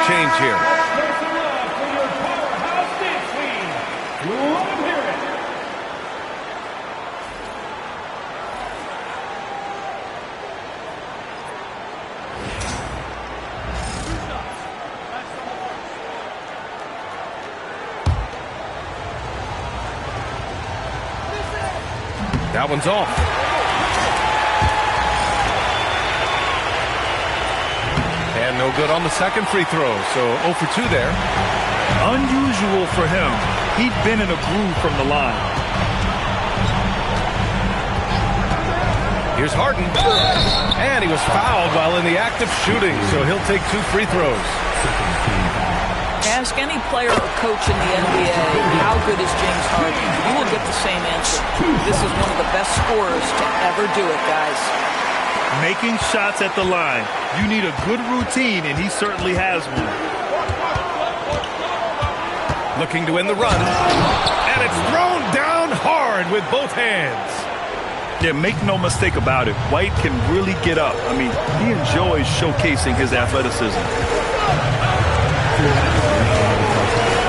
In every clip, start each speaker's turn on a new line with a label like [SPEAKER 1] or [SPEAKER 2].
[SPEAKER 1] change here. That one's off. And no good on the second free throw, so 0 for 2 there.
[SPEAKER 2] Unusual for him. He'd been in a groove from the line.
[SPEAKER 1] Here's Harden. And he was fouled while in the act of shooting, so he'll take 2 free throws.
[SPEAKER 3] Ask any player or coach in the NBA, how good is James Harden? You will get the same answer. This is one of the best scorers to ever do it, guys.
[SPEAKER 2] Making shots at the line. You need a good routine, and he certainly has one.
[SPEAKER 1] Looking to win the run. And it's thrown down hard with both hands.
[SPEAKER 2] Yeah, make no mistake about it. White can really get up. I mean, he enjoys showcasing his athleticism.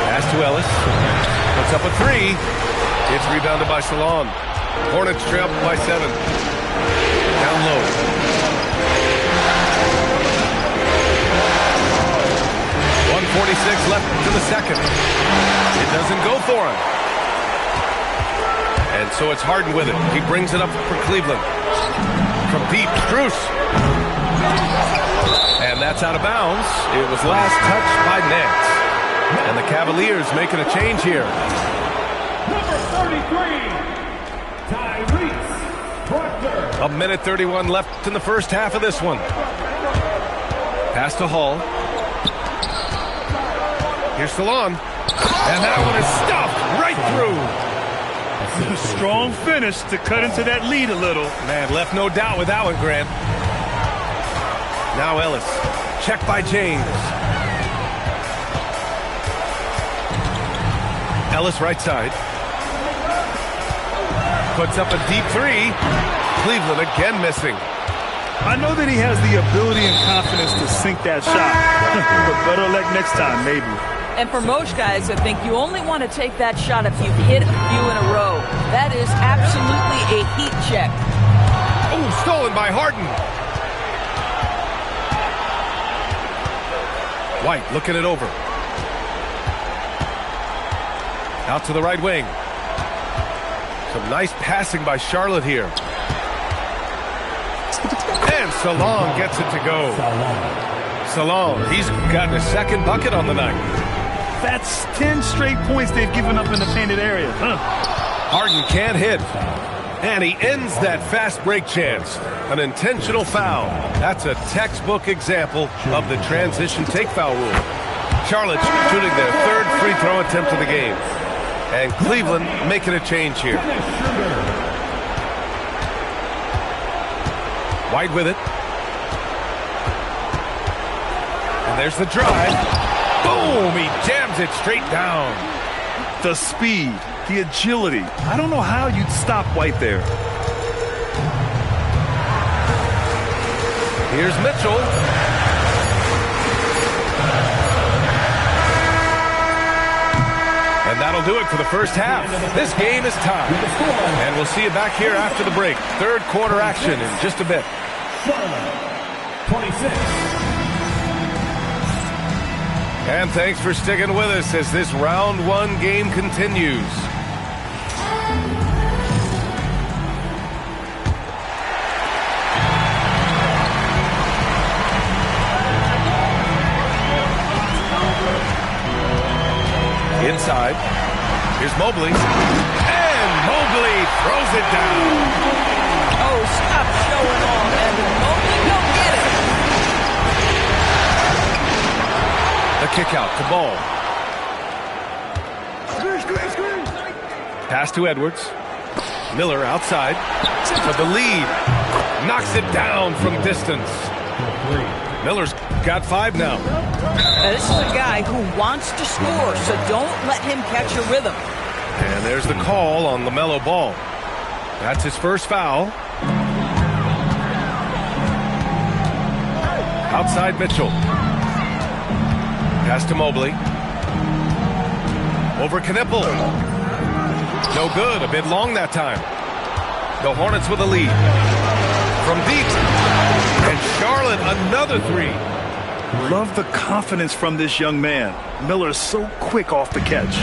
[SPEAKER 1] Pass to Ellis. Puts up a 3. It's rebounded by Salon. Hornets trail by 7. Down low. .146 left to the second. It doesn't go for him. And so it's Harden with it. He brings it up for Cleveland. From deep, Strus. And that's out of bounds. It was last touched by Nance. And the Cavaliers making a change here.
[SPEAKER 4] Number 33, Tyrese Proctor.
[SPEAKER 1] 1:31 left in the first half of this one. Pass to Hall. Here's Salon. And that one is stuffed right through.
[SPEAKER 2] A strong finish to cut into that lead a little.
[SPEAKER 1] Man, left no doubt with that one, Grant. Now Ellis. Checked by James. Ellis right side. Puts up a deep 3. Cleveland again missing.
[SPEAKER 2] I know that he has the ability and confidence to sink that shot. But better luck next time, maybe.
[SPEAKER 3] And for most guys, I think you only want to take that shot if you've hit a few in a row. That is absolutely a heat check.
[SPEAKER 1] Oh, stolen by Harden. White looking it over. Out to the right wing. Some nice passing by Charlotte here. And Salon gets it to go. Salon, he's gotten a second bucket on the night.
[SPEAKER 2] That's 10 straight points they've given up in the painted area.
[SPEAKER 1] Harden can't hit. And he ends that fast break chance. An intentional foul. That's a textbook example of the transition take foul rule. Charlotte shooting their 3rd free throw attempt of the game. And Cleveland making a change here. White with it. And there's the drive. Boom! He jams it straight down.
[SPEAKER 2] The speed, the agility. I don't know how you'd stop White there.
[SPEAKER 1] Here's Mitchell. And that'll do it for the first half. This game is tied. And we'll see you back here after the break. 3rd quarter action in just a bit.
[SPEAKER 4] 26.
[SPEAKER 1] And thanks for sticking with us as this round 1 game continues. Inside. Here's Mobley. And Mobley throws it down.
[SPEAKER 3] Oh, stop showing off, Evan Mobley. Go get it.
[SPEAKER 1] The kick out to Ball. Pass to Edwards. Miller outside for the lead. Knocks it down from distance. Miller's got 5 now.
[SPEAKER 3] Now, this is a guy who wants to score, so don't let him catch a rhythm.
[SPEAKER 1] And there's the call on LaMelo Ball. That's his first foul. Outside Mitchell. Pass to Mobley. Over Knipple. No good. A bit long that time. The Hornets with a lead. From deep. And Charlotte, another three.
[SPEAKER 2] Love the confidence from this young man. Miller is so quick off the catch.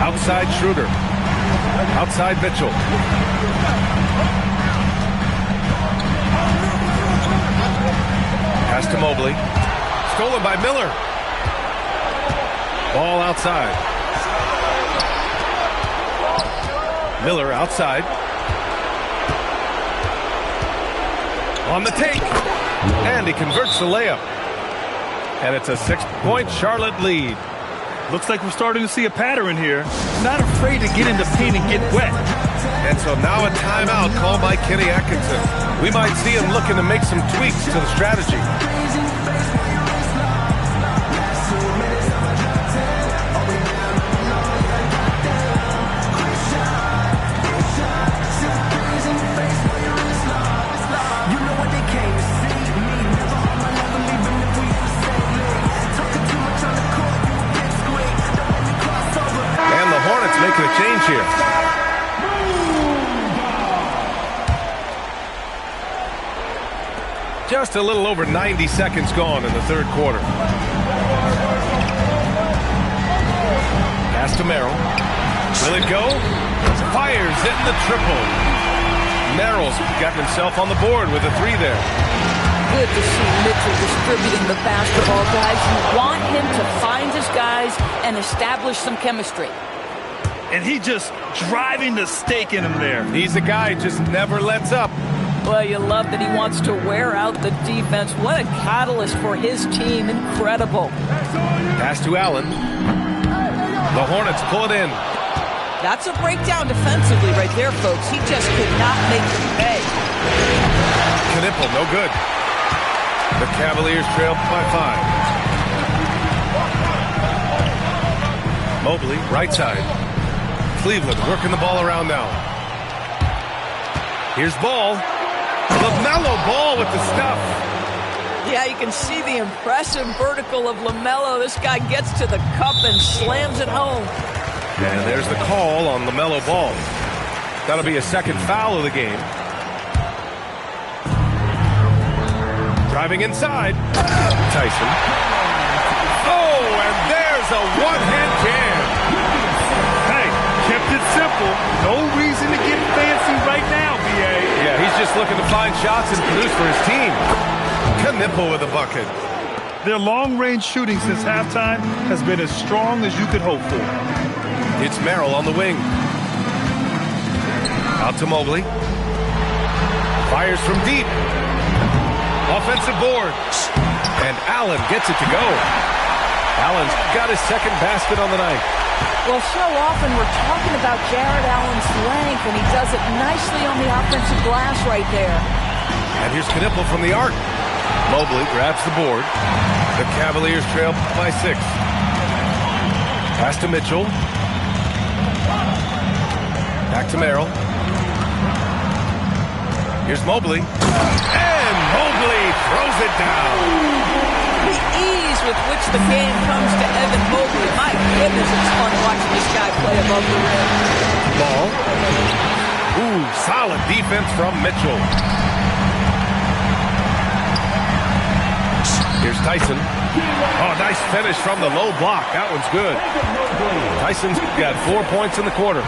[SPEAKER 1] Outside Schroeder. Outside Mitchell. Pass to Mobley. Stolen by Miller. Ball outside. Miller outside. On the take. And he converts the layup. And it's a 6-point Charlotte lead.
[SPEAKER 2] Looks like we're starting to see a pattern here. Not afraid to get in the paint and get wet.
[SPEAKER 1] And so now a timeout called by Kenny Atkinson. We might see him looking to make some tweaks to the strategy. And the Hornets making a change here. Just a little over 90 seconds gone in the third quarter. Pass to Merrill. Will it go? Fires it in the triple. Merrill's gotten himself on the board with a three there.
[SPEAKER 3] Good to see Mitchell distributing the basketball, guys. You want him to find his guys and establish some chemistry.
[SPEAKER 2] And he just driving the stake in him there.
[SPEAKER 1] He's a guy who just never lets up.
[SPEAKER 3] Well, you love that he wants to wear out the defense. What a catalyst for his team. Incredible.
[SPEAKER 1] Pass to Allen. The Hornets pull it in.
[SPEAKER 3] That's a breakdown defensively right there, folks. He just could not make them pay.
[SPEAKER 1] Knipple, no good. The Cavaliers trail by 5. Mobley, right side. Cleveland working the ball around now. Here's Ball. LaMelo Ball with the stuff.
[SPEAKER 3] Yeah, you can see the impressive vertical of LaMelo. This guy gets to the cup and slams it home.
[SPEAKER 1] And there's the call on LaMelo Ball. That'll be a second foul of the game. Driving inside. Tyson. Oh, and there's a one-hand jam.
[SPEAKER 2] Hey, kept it simple. No reason to get fancy right now, B.A.
[SPEAKER 1] Yeah, he's just looking to find shots and produce for his team. Knipple with a bucket.
[SPEAKER 2] Their long-range shooting since halftime has been as strong as you could hope for.
[SPEAKER 1] It's Merrill on the wing. Out to Mobley. Fires from deep. Offensive board. And Allen gets it to go. Allen's got his second basket on the night.
[SPEAKER 3] Well, so often we're talking about Jared Allen's length, and he does it nicely on the offensive glass right there.
[SPEAKER 1] And here's Knipple from the arc. Mobley grabs the board. The Cavaliers trail by 6. Pass to Mitchell. Back to Merrill. Here's Mobley. And Mobley throws it down.
[SPEAKER 3] The ease with which the game comes to Evan Mobley. My goodness, it's fun watching this guy play above the rim.
[SPEAKER 1] Ball. Ooh, solid defense from Mitchell. Here's Tyson. Oh, nice finish from the low block. That one's good. Tyson's got 4 points in the quarter.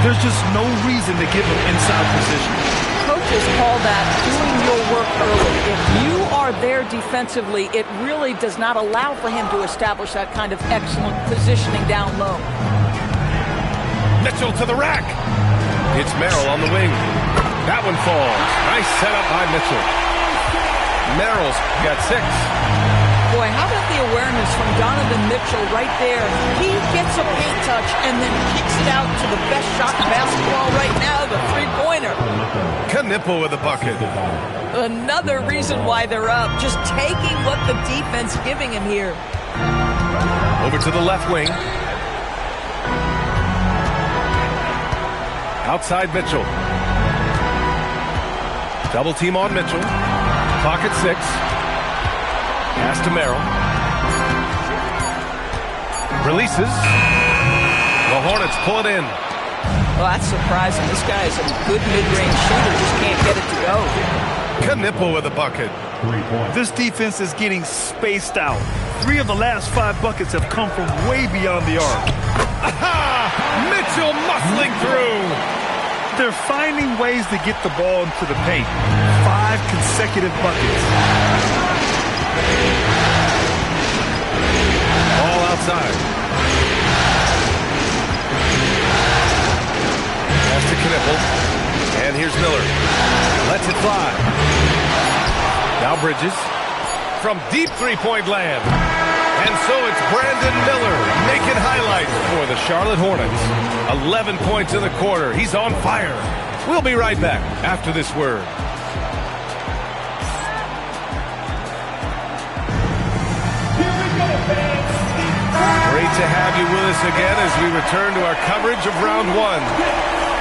[SPEAKER 2] There's just no reason to give him inside position.
[SPEAKER 3] Coaches call that doing your work early. If you are there defensively, it really does not allow for him to establish that kind of excellent positioning down low.
[SPEAKER 1] Mitchell to the rack. It's Merrill on the wing. That one falls. Nice setup by Mitchell. Merrill's got 6.
[SPEAKER 3] Boy, how about the awareness from Donovan Mitchell right there? He gets a paint touch and then kicks it out to the best shot in basketball right now, the three-pointer.
[SPEAKER 1] Knipple with a bucket.
[SPEAKER 3] Another reason why they're up, just taking what the defense giving him here.
[SPEAKER 1] Over to the left wing. Outside Mitchell. Double team on Mitchell. Pocket 6. Pass to Merrill. Releases. The Hornets pull it in.
[SPEAKER 3] Well, that's surprising. This guy is a good mid-range shooter. Just can't get it to go.
[SPEAKER 1] Knipple with a bucket.
[SPEAKER 4] 3 points.
[SPEAKER 2] This defense is getting spaced out. 3 of the last 5 buckets have come from way beyond the arc.
[SPEAKER 1] Aha! Mitchell muscling through.
[SPEAKER 2] They're finding ways to get the ball into the paint. 5 consecutive buckets.
[SPEAKER 1] Ball outside. Pass to Knipple. And here's Miller. Lets it fly. Now Bridges. From deep three-point land. And so it's Brandon Miller making highlights for the Charlotte Hornets. 11 points in the quarter. He's on fire. We'll be right back after this word. Great to have you with us again as we return to our coverage of round 1.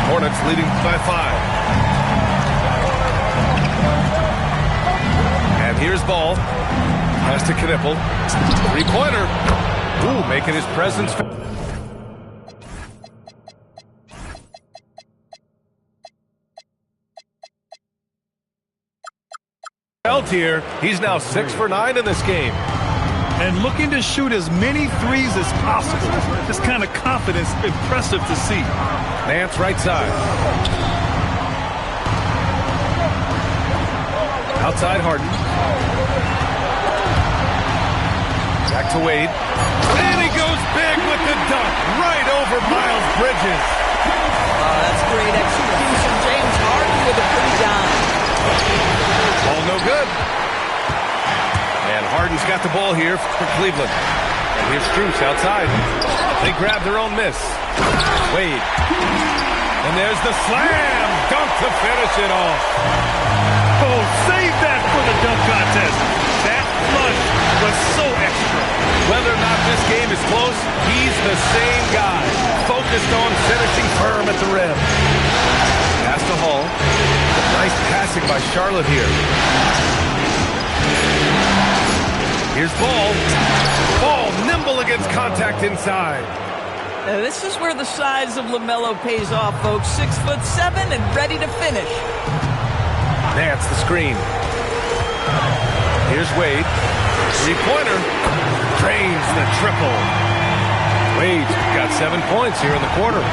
[SPEAKER 1] Hornets leading by 5. And here's Ball. Pass to Knipple. Three-pointer. Ooh, making his presence. Here, he's now 6 for 9 in this game.
[SPEAKER 2] And looking to shoot as many threes as possible. This kind of confidence, impressive to see.
[SPEAKER 1] Nance right side. Outside Harden. Back to Wade. And he goes big with the dunk. Right over Miles Bridges.
[SPEAKER 3] That's great execution. James Harden with a pretty dime.
[SPEAKER 1] Ball no good. And Harden's got the ball here for Cleveland. And here's Strus outside. They grab their own miss. Wade. And there's the slam. Dunk to finish it off.
[SPEAKER 2] Oh, save that for the dunk contest. That flush was so extra.
[SPEAKER 1] Whether or not this game is close, he's the same guy. Focused on finishing firm at the rim. Pass to Hall. Nice passing by Charlotte here. Here's Ball. Ball nimble against contact inside.
[SPEAKER 3] Now, this is where the size of LaMelo pays off, folks. 6'7" and ready to finish.
[SPEAKER 1] Nance the screen. Here's Wade. Three-pointer. Drains the triple. Wade's got 7 points here in the quarter.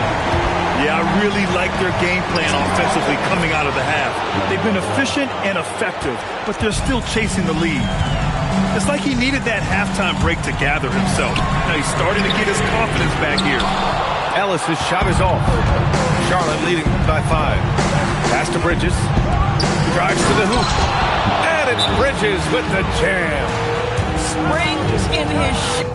[SPEAKER 2] Yeah, I really like their game plan offensively coming out of the half. They've been efficient and effective, but they're still chasing the lead. It's like he needed that halftime break to gather himself. Now he's starting to get his confidence back here.
[SPEAKER 1] Ellis' shot is off. Charlotte leading by 5. Pass to Bridges. Drives to the hoop. And it's Bridges with the jam.
[SPEAKER 3] Springs in his shoes.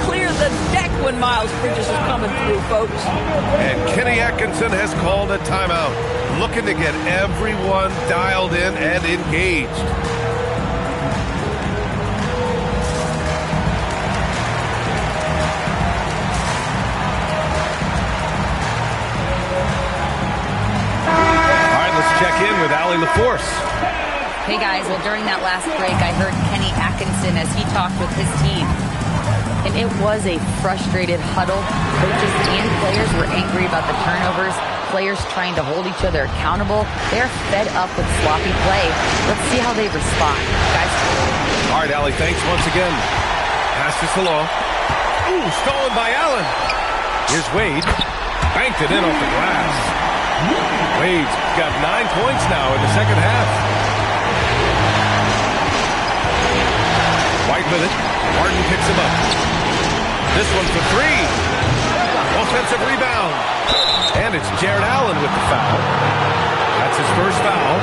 [SPEAKER 3] Clear the deck when Miles Bridges is coming through, folks.
[SPEAKER 1] And Kenny Atkinson has called a timeout. Looking to get everyone dialed in and engaged. Check in with Allie LaForce.
[SPEAKER 5] Hey guys, well during that last break I heard Kenny Atkinson as he talked with his team. And it was a frustrated huddle. Coaches and players were angry about the turnovers. Players trying to hold each other accountable. They're fed up with sloppy play. Let's see how they respond. Guys.
[SPEAKER 1] All right, Allie, thanks once again. Pass to Salah. Ooh, stolen by Allen. Here's Wade. Banked it in off the glass. Wade's got 9 points now in the second half. White with it. Harden picks him up. This one for 3. Offensive rebound. And it's Jared Allen with the foul. That's his first foul.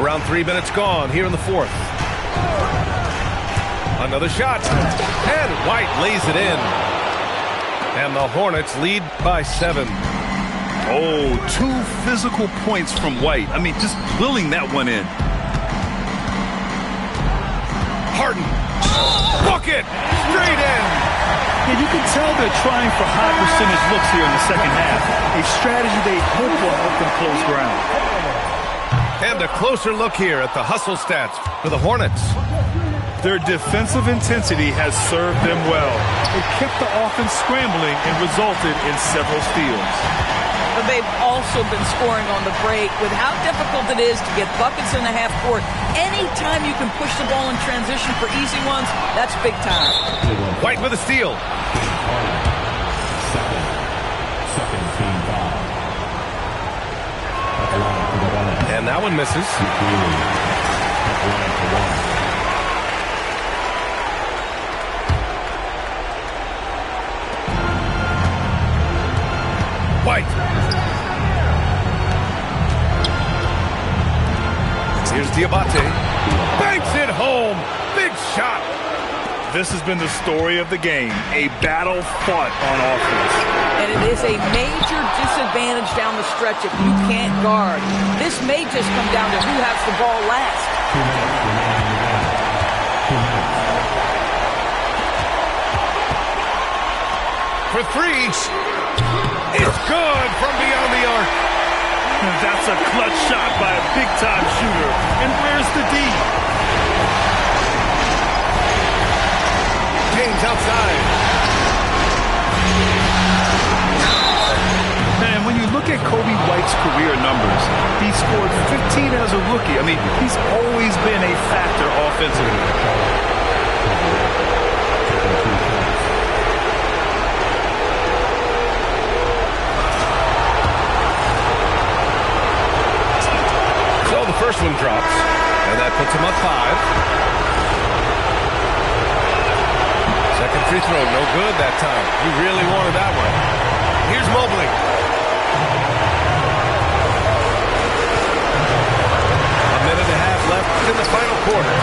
[SPEAKER 1] Around 3 minutes gone here in the fourth. Another shot. And White lays it in. And the Hornets lead by 7.
[SPEAKER 2] Oh, 2 physical points from White. I mean, just willing that one in.
[SPEAKER 1] Harden. Bucket! Straight in!
[SPEAKER 2] Yeah, you can tell they're trying for high percentage looks here in the second half. A strategy they hope will help them close ground.
[SPEAKER 1] And a closer look here at the hustle stats for the Hornets.
[SPEAKER 2] Their defensive intensity has served them well. It kept the offense scrambling and resulted in several steals.
[SPEAKER 3] But they've also been scoring on the break. With how difficult it is to get buckets in the half court, anytime you can push the ball in transition for easy ones, that's big time.
[SPEAKER 1] White with a steal.
[SPEAKER 4] Second team foul.
[SPEAKER 1] And that one misses. White. Here's Diabate. Banks it home. Big shot.
[SPEAKER 2] This has been the story of the game, a battle fought on offense.
[SPEAKER 3] And it is a major disadvantage down the stretch if you can't guard. This may just come down to who has the ball last.
[SPEAKER 1] For three. It's good from beyond the arc.
[SPEAKER 2] That's a clutch shot by a big-time shooter. And where's the D?
[SPEAKER 1] James outside.
[SPEAKER 2] And when you look at Kobe White's career numbers, he scored 15 as a rookie. I mean, he's always been a factor offensively.
[SPEAKER 1] First one drops, and that puts him up 5. Second free throw, no good that time. He really wanted that one. Here's Mobley. A minute and a half left in the final quarter.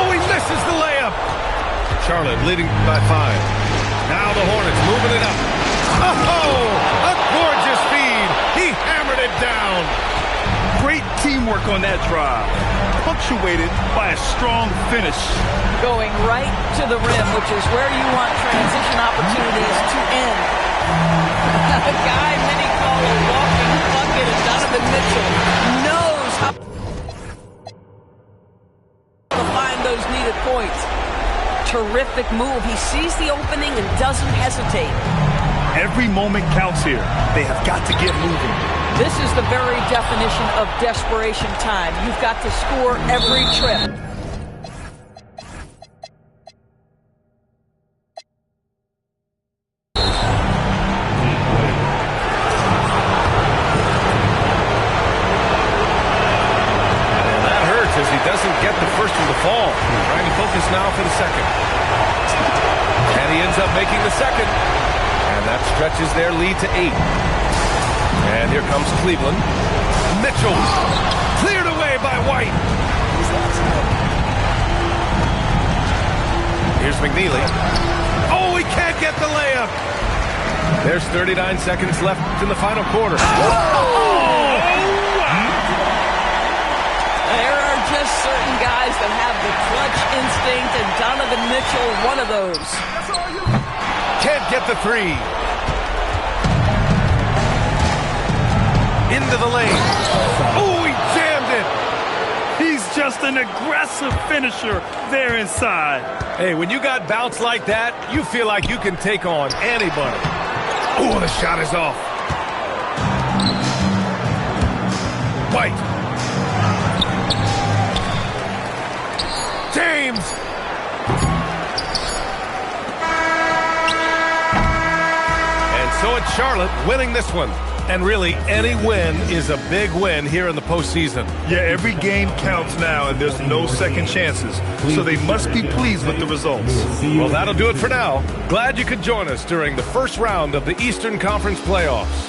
[SPEAKER 1] Oh, he misses the layup. Charlotte leading by 5. Now the Hornets moving it up. Oh, a gorgeous feed. He hammered it down.
[SPEAKER 2] Great teamwork on that drive, punctuated by a strong finish.
[SPEAKER 3] Going right to the rim, which is where you want transition opportunities to end. A guy many call a walking bucket, and Donovan Mitchell knows how to find those needed points. Terrific move. He sees the opening and doesn't hesitate.
[SPEAKER 2] Every moment counts here. They have got to get moving.
[SPEAKER 3] This is the very definition of desperation time. You've got to score every trip.
[SPEAKER 1] And that hurts as he doesn't get the first one to fall. Trying to focus now for the second. And he ends up making the second. And that stretches their lead to 8. And here comes Cleveland. Mitchell cleared away by White. Here's McNeely. Oh, he can't get the layup. There's 39 seconds left in the final quarter. Oh!
[SPEAKER 3] There are just certain guys that have the clutch instinct, and Donovan Mitchell, one of those.
[SPEAKER 1] Can't get the 3. Into the lane. Oh, he jammed it.
[SPEAKER 2] He's just an aggressive finisher there inside.
[SPEAKER 1] Hey, when you got bounce like that, you feel like you can take on anybody. Oh, the shot is off. White. James. And so it's Charlotte winning this one. And really, any win is a big win here in the postseason.
[SPEAKER 2] Yeah, every game counts now, and there's no second chances. So they must be pleased with the results.
[SPEAKER 1] Well, that'll do it for now. Glad you could join us during the first round of the Eastern Conference playoffs.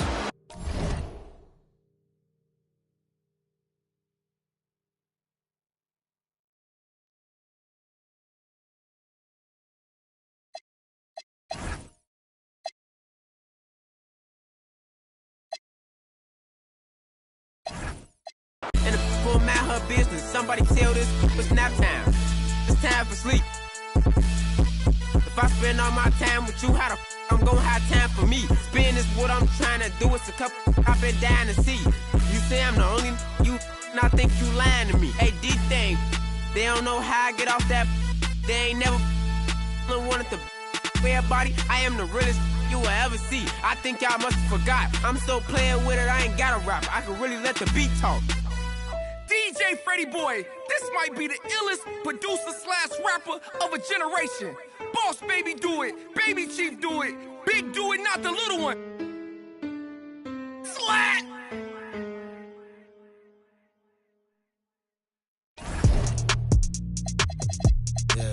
[SPEAKER 6] And to pull out her business, somebody tell this, it's nap time. it's time for sleep. If I spend all my time with you, how the I'm gonna have time for me? Spin is what I'm trying to do. It's a couple I've been down to see. You say I'm the only you, and I think you lying to me. Hey, D-Thing, they don't know how I get off that. They ain't never wanted to everybody. I am the realest you will ever see. I think y'all must have forgot. I'm so playing with it, I ain't got a rap. I can really let the beat talk.
[SPEAKER 7] DJ Freddie Boy, this might be the illest producer/rapper of a generation. Boss Baby do it, Baby Chief do it, Big do it, not the little one. Slat!
[SPEAKER 8] Yeah.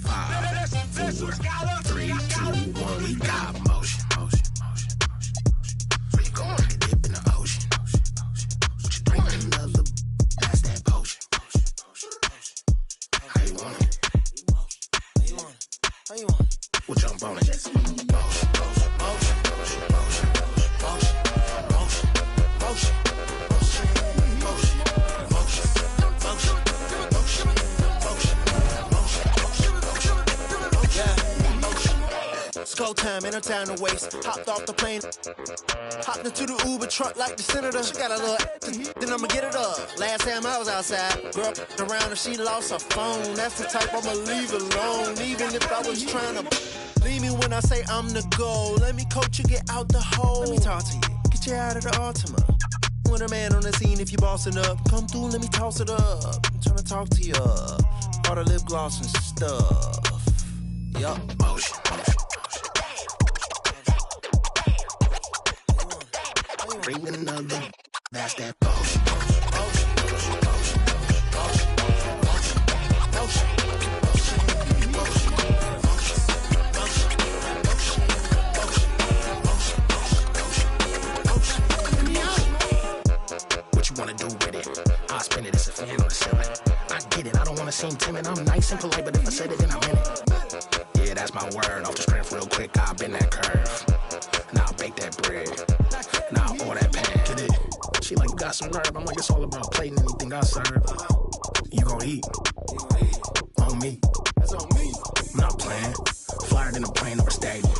[SPEAKER 8] 5, 4, 3, 2, 1. We got motion. Where you going? Dip in the ocean. What you drinking? Another. That's that potion. How you want it? How you want it? We'll jump on it. Motion.
[SPEAKER 9] It's go time, ain't no time to waste. Hopped off the plane, hopped into the Uber truck like the senator. She got a little then I'ma get it up. Last time I was outside, girl around and she lost her phone. That's the type I'ma leave alone. Even if I was trying to leave me when I say I'm the goal. Let me coach you, get out the hole. Let me talk to you, get you out of the Altima. When a man on the scene, if you bossing up, come through, let me toss it up. I'm trying to talk to you, all the lip gloss and stuff. Yup, motion.
[SPEAKER 8] Bring another. That's that potion. What you wanna do with it? I'll spin it as a fan on the ceiling. I get it, I don't wanna seem timid. I'm nice and polite, but if I said it, then I meant it. Yeah, that's my word. Off the strength real quick, I'll bend that curve. Now I'll bake that bread. Now I'll pour that pan. Get it? She like, you got some nerve. I'm like, it's all about plating anything I serve. You gon' eat. On me.
[SPEAKER 9] That's on me.
[SPEAKER 8] I'm not playing. Flyer than a plane or a stadium.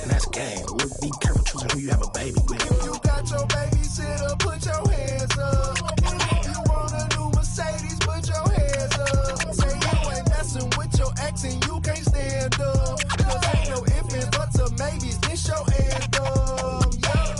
[SPEAKER 8] And that's game. Look, be careful choosing who you have a baby with.
[SPEAKER 9] If you got your babysitter, put your hands up. If you want a new Mercedes, put your hands up. Say you ain't messing with your ex and you can't stand up. Cause ain't no if and buts or maybes, this your anthem. Yeah.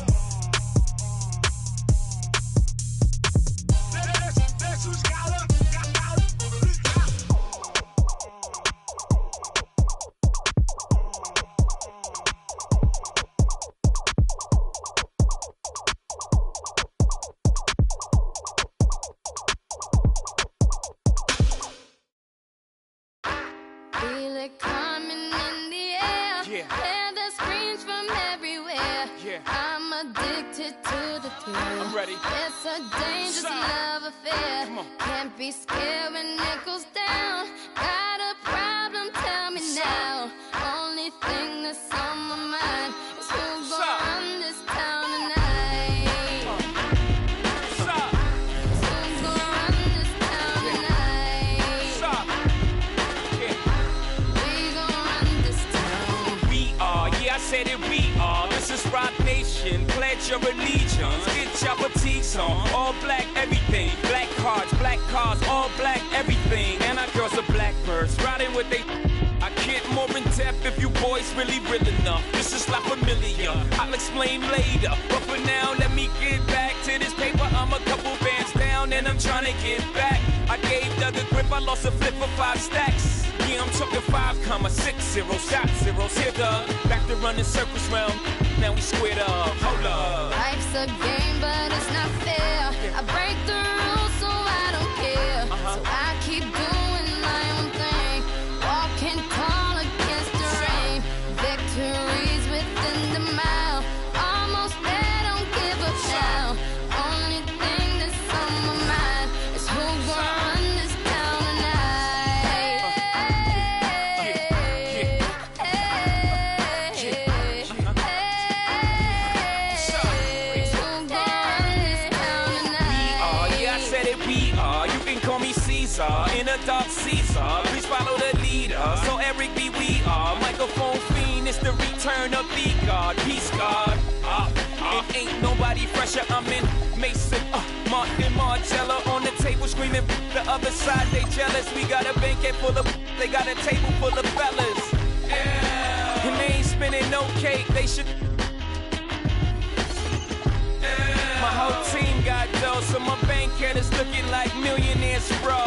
[SPEAKER 10] Feel it coming in the air. Hear the screams from everywhere. I'm addicted to the thrill.
[SPEAKER 7] I'm ready.
[SPEAKER 10] It's a dangerous love affair. Can't be scared when it goes down. Got a problem? Tell me now. Only thing that's on my mind is who's gonna run this town tonight. Who's gonna run this town tonight? We gonna run this town.
[SPEAKER 7] We are, yeah, I said it, we are. This is Rock Nation, pledge your allegiance. Get your boutiques on, all black everything. Black cars, all black everything. And our girls are blackbirds, riding with they. I get more in depth if you boys really real enough. This is not familiar, I'll explain later. But for now, let me get back to this paper. I'm a couple bands down and I'm trying to get back. I gave Doug a grip, I lost a flip for 5 stacks. Yeah, I'm talking 5,60 shot zeros. Here, Doug, back to running circles round. Now we squared up, hold up.
[SPEAKER 10] Life's a game, but it's not fair. I break the rules, so I don't care. So I keep doing my own thing. Walking tall against the rain. Victories within the mile. Almost there, don't give up now. Only thing that's on my mind is who's gonna run this town tonight.
[SPEAKER 7] underdog Caesar. Please follow the leader. So Eric B, we are. Microphone fiend, it's the return of the God. Peace God. It ain't nobody fresher. I'm in Mason, Martin Margiela on the table screaming. The other side, they jealous. We got a banquet full of. They got a table full of fellas. Yeah. And they ain't spinning no cake. They should. My whole team got dough, so my bank account is looking like millionaires, bro.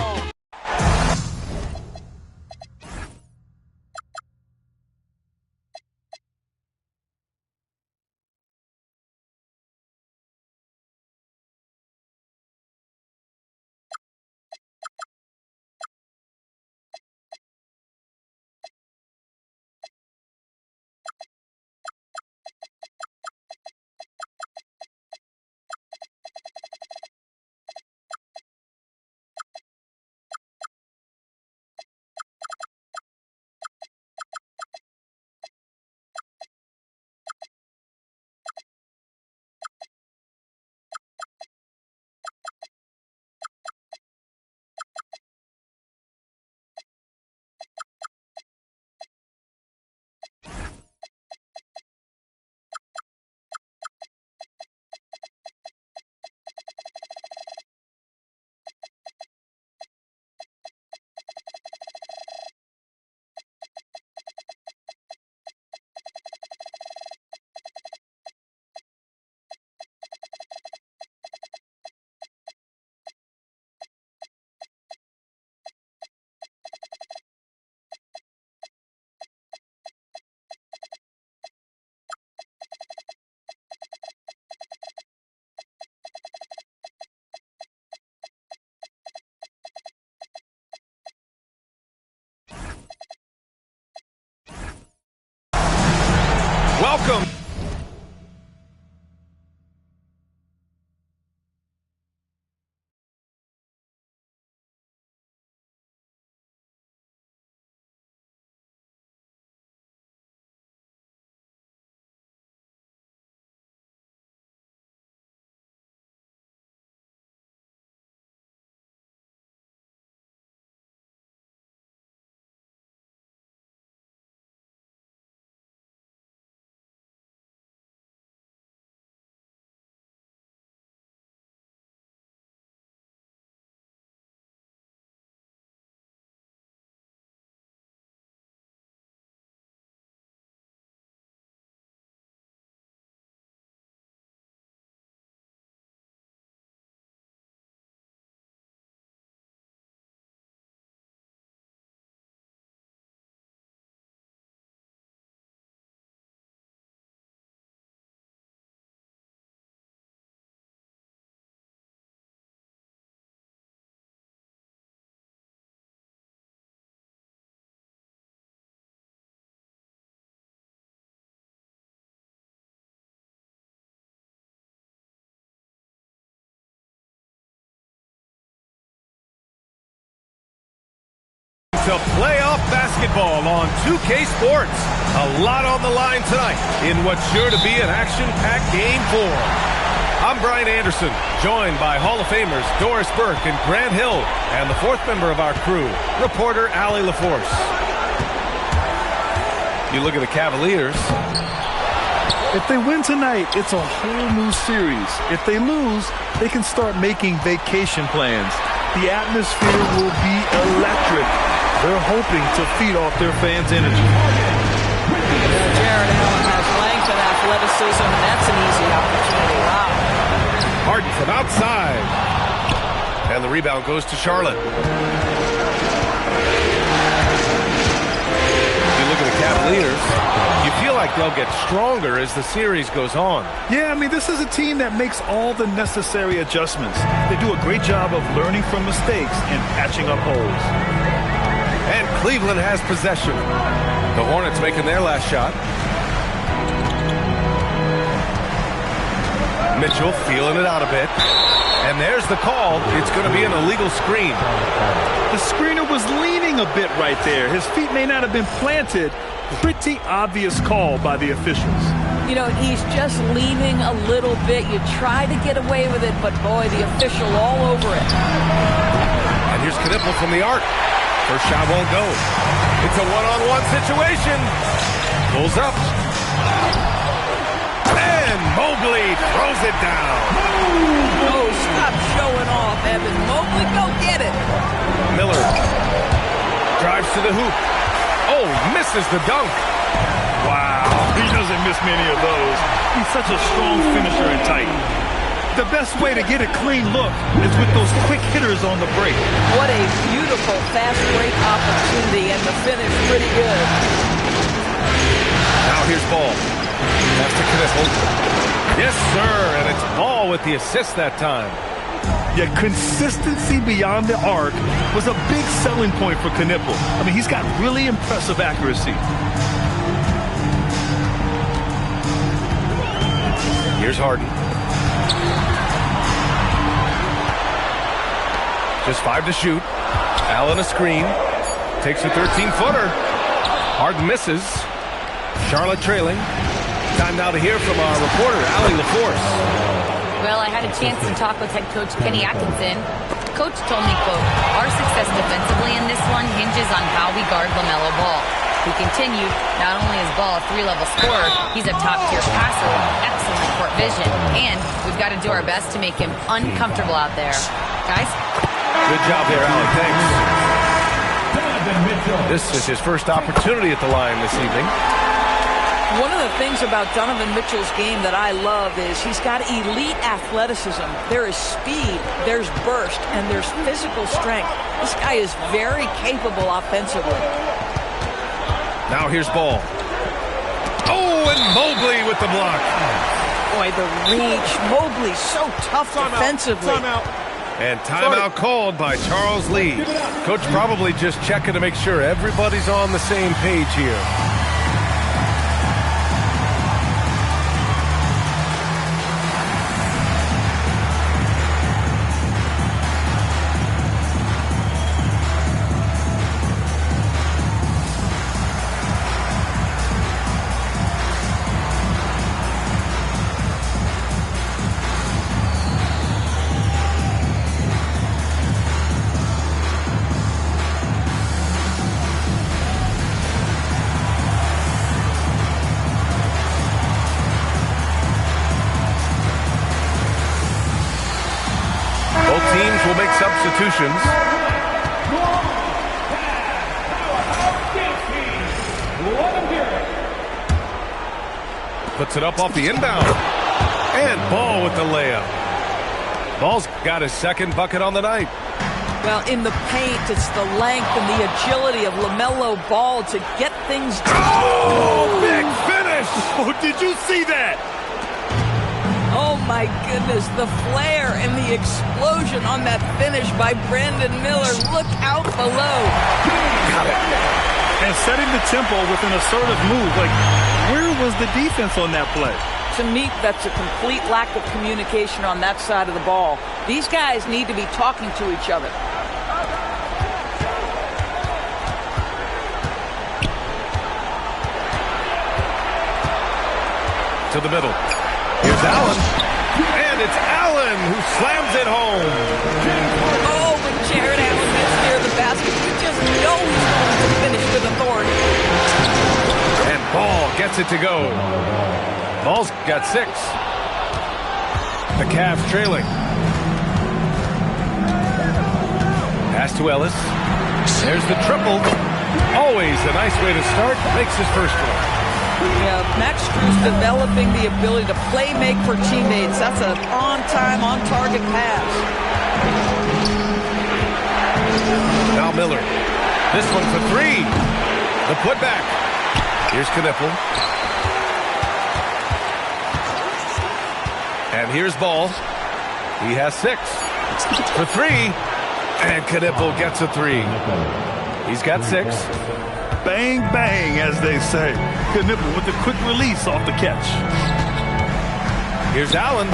[SPEAKER 1] Welcome. To playoff basketball on 2K Sports. A lot on the line tonight in what's sure to be an action-packed Game 4. I'm Brian Anderson, joined by Hall of Famers Doris Burke and Grant Hill, and the fourth member of our crew, reporter Allie LaForce. You look at the Cavaliers.
[SPEAKER 2] If they win tonight, it's a whole new series. If they lose, they can start making vacation plans. The atmosphere will be electric. They're hoping to feed off their fans' energy.
[SPEAKER 3] Jared Allen has length and athleticism, and that's an easy opportunity. Wow.
[SPEAKER 1] Harden from outside. And the rebound goes to Charlotte. You look at the Cavaliers, you feel like they'll get stronger as the series goes on.
[SPEAKER 2] Yeah, I mean, this is a team that makes all the necessary adjustments. They do a great job of learning from mistakes and patching up holes.
[SPEAKER 1] And Cleveland has possession. The Hornets making their last shot. Mitchell feeling it out a bit. And there's the call. It's going to be an illegal screen.
[SPEAKER 2] The screener was leaning a bit right there. His feet may not have been planted. Pretty obvious call by the officials.
[SPEAKER 3] You know, he's just leaning a little bit. You try to get away with it, but boy, the official all over it.
[SPEAKER 1] And Here's Knipple from the arc. First shot won't go. It's a one-on-one situation. Pulls up. And Mobley throws it down.
[SPEAKER 3] Oh, stop showing off, Evan. Mobley, go get it.
[SPEAKER 1] Miller drives to the hoop. Oh, misses the dunk.
[SPEAKER 2] Wow, he doesn't miss many of those. He's such a strong finisher and tight. The best way to get a clean look is with those quick hitters on the break.
[SPEAKER 3] What a beautiful fast break opportunity, and the finish pretty good.
[SPEAKER 1] Now here's Ball. Pass to Knipple. Yes, sir, and it's Ball with the assist that time.
[SPEAKER 2] Yeah, consistency beyond the arc was a big selling point for Knipple. I mean, he's got really impressive accuracy.
[SPEAKER 1] Here's Harden. Just 5 to shoot. Allen a screen. Takes a 13-footer. Harden misses. Charlotte trailing. Time now to hear from our reporter, Allie LaForce.
[SPEAKER 5] Well, I had a chance to talk with head coach Kenny Atkinson. Coach told me, quote, our success defensively in this one hinges on how we guard LaMelo Ball. He continued, not only is Ball a 3-level scorer, he's a top-tier passer with excellent court vision. And we've got to do our best to make him uncomfortable out there. Guys?
[SPEAKER 1] Good job there, Allie. Thanks. This is his first opportunity at the line this evening.
[SPEAKER 3] One of the things about Donovan Mitchell's game that I love is he's got elite athleticism. There is speed, there's burst, and there's physical strength. This guy is very capable offensively.
[SPEAKER 1] Now here's Ball. Oh, and Mobley with the block.
[SPEAKER 3] Boy, the reach. Mobley so tough defensively.
[SPEAKER 1] And timeout called by Charles Lee. Coach probably just checking to make sure everybody's on the same page here. Teams will make substitutions. Puts it up off the inbound. And Ball with the layup. Ball's got his second bucket on the night.
[SPEAKER 3] Well, in the paint, it's the length and the agility of LaMelo Ball to get things done.
[SPEAKER 1] Oh, big finish!
[SPEAKER 2] Oh, did you see that?
[SPEAKER 3] Oh, my goodness, the flare and the explosion on that finish by Brandon Miller. Look out below.
[SPEAKER 1] Got it.
[SPEAKER 2] And setting the tempo with an assertive move. Like, where was the defense on that play?
[SPEAKER 3] To me, that's a complete lack of communication on that side of the ball. These guys need to be talking to each other.
[SPEAKER 1] To the middle. Here's Allen. And it's Allen who slams it home.
[SPEAKER 3] Oh, when Jared Allen gets near the basket, you just know he's going to finish with authority.
[SPEAKER 1] And Ball gets it to go. Ball's got 6. The Cavs trailing. Pass to Ellis. There's the triple. Always a nice way to start. Makes his first one.
[SPEAKER 3] Yeah, Max Strus developing the ability to play make for teammates. That's an on-time, on-target pass.
[SPEAKER 1] Now Miller. This one for 3. The putback. Here's Knipple. And here's Ball. He has 6. For 3. And Knipple gets a 3. He's got 6.
[SPEAKER 2] Bang, bang, as they say. Knipple with the quick release off the catch.
[SPEAKER 1] Here's Allen.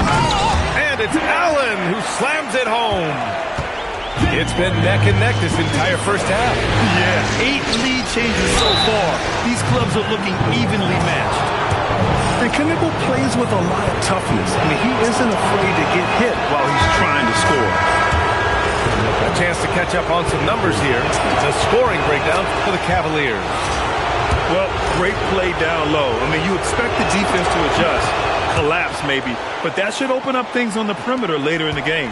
[SPEAKER 1] And it's Allen who slams it home. It's been neck and neck this entire first half.
[SPEAKER 2] Yeah, 8 lead changes so far. These clubs are looking evenly matched. And Knipple plays with a lot of toughness. I mean, he isn't afraid to get hit while he's trying to score.
[SPEAKER 1] A chance to catch up on some numbers here. The scoring breakdown for the Cavaliers.
[SPEAKER 2] Well, great play down low. I mean, you expect the defense to adjust, collapse maybe, but that should open up things on the perimeter later in the game.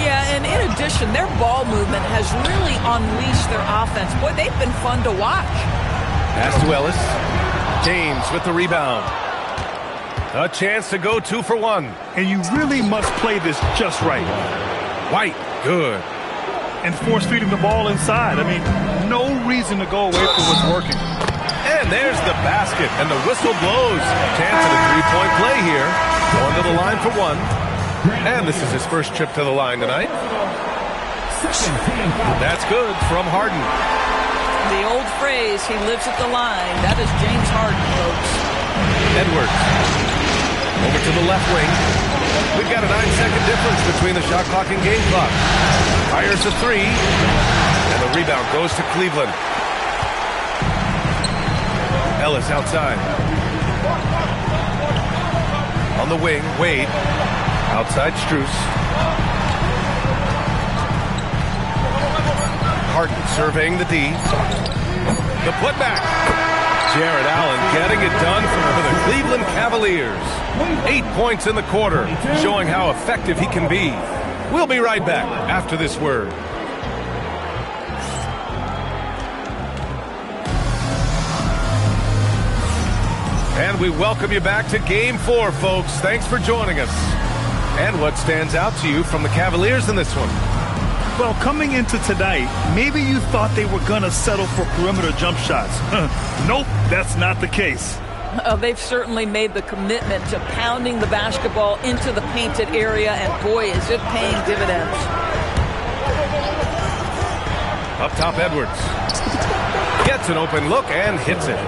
[SPEAKER 3] Yeah, and in addition, their ball movement has really unleashed their offense. Boy, they've been fun to watch.
[SPEAKER 1] Pass to Ellis. James with the rebound. A chance to go 2 for 1.
[SPEAKER 2] And you really must play this just right.
[SPEAKER 1] White, good.
[SPEAKER 2] And force feeding the ball inside. I mean, no reason to go away from what's working.
[SPEAKER 1] And there's the basket, and the whistle blows. Chance at a three-point play here. Going to the line for 1. And this is his first trip to the line tonight. That's good from Harden.
[SPEAKER 3] The old phrase, he lives at the line. That is James Harden, folks.
[SPEAKER 1] Edwards. Over to the left wing. We've got a 9-second difference between the shot clock and game clock. Fires a 3. And the rebound goes to Cleveland. Ellis outside. On the wing, Wade. Outside Strus. Harden surveying the D. The putback. Jared Allen getting it done for the Cleveland Cavaliers. 8 points in the quarter, showing how effective he can be. We'll be right back after this word. And we welcome you back to Game 4, folks. Thanks for joining us. And what stands out to you from the Cavaliers in this one?
[SPEAKER 2] Well, coming into tonight, maybe you thought they were going to settle for perimeter jump shots. Nope, that's not the case.
[SPEAKER 3] They've certainly made the commitment to pounding the basketball into the painted area, and boy, is it paying dividends.
[SPEAKER 1] Up top, Edwards. Gets an open look and hits it.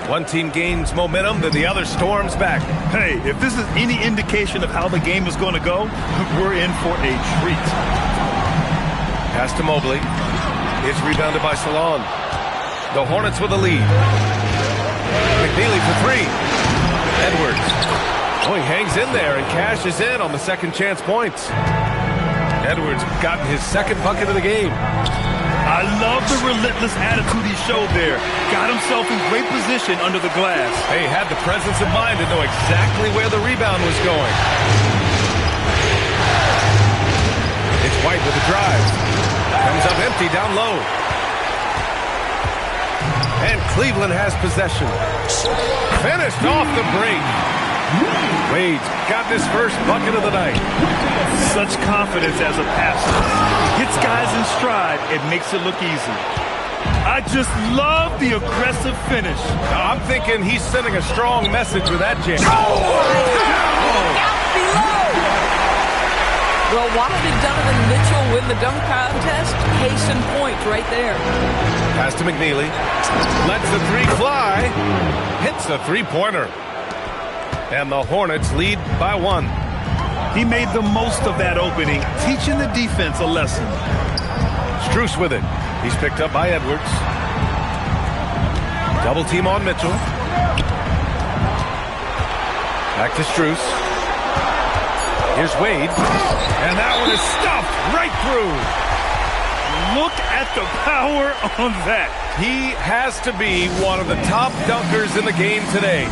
[SPEAKER 1] One team gains momentum, then the other storms back.
[SPEAKER 2] Hey, if this is any indication of how the game is going to go, we're in for a treat.
[SPEAKER 1] Pass to Mobley. It's rebounded by Salon. The Hornets with a lead. McNeely for 3. Edwards. Oh, he hangs in there and cashes in on the second chance points. Edwards gotten his second bucket of the game.
[SPEAKER 2] I love the relentless attitude he showed there. Got himself in great position under the glass.
[SPEAKER 1] He had the presence of mind to know exactly where the rebound was going. It's White with the drive. Comes up empty down low. And Cleveland has possession. Finished off the break. Wade's got his first bucket of the night.
[SPEAKER 2] Such confidence as a passer. Hits guys in stride. It makes it look easy. I just love the aggressive finish.
[SPEAKER 1] Now, I'm thinking he's sending a strong message with that jam.
[SPEAKER 3] Out below. Well, why did Donovan Mitchell win the dunk contest? Case in point right there.
[SPEAKER 1] Pass to McNeely. Lets the 3 fly. Hits a 3-pointer. And the Hornets lead by 1.
[SPEAKER 2] He made the most of that opening, teaching the defense a lesson.
[SPEAKER 1] Strus with it. He's picked up by Edwards. Double team on Mitchell. Back to Strus. Here's Wade. And that one is stuffed right through.
[SPEAKER 2] Look at the power on that.
[SPEAKER 1] He has to be one of the top dunkers in the game today.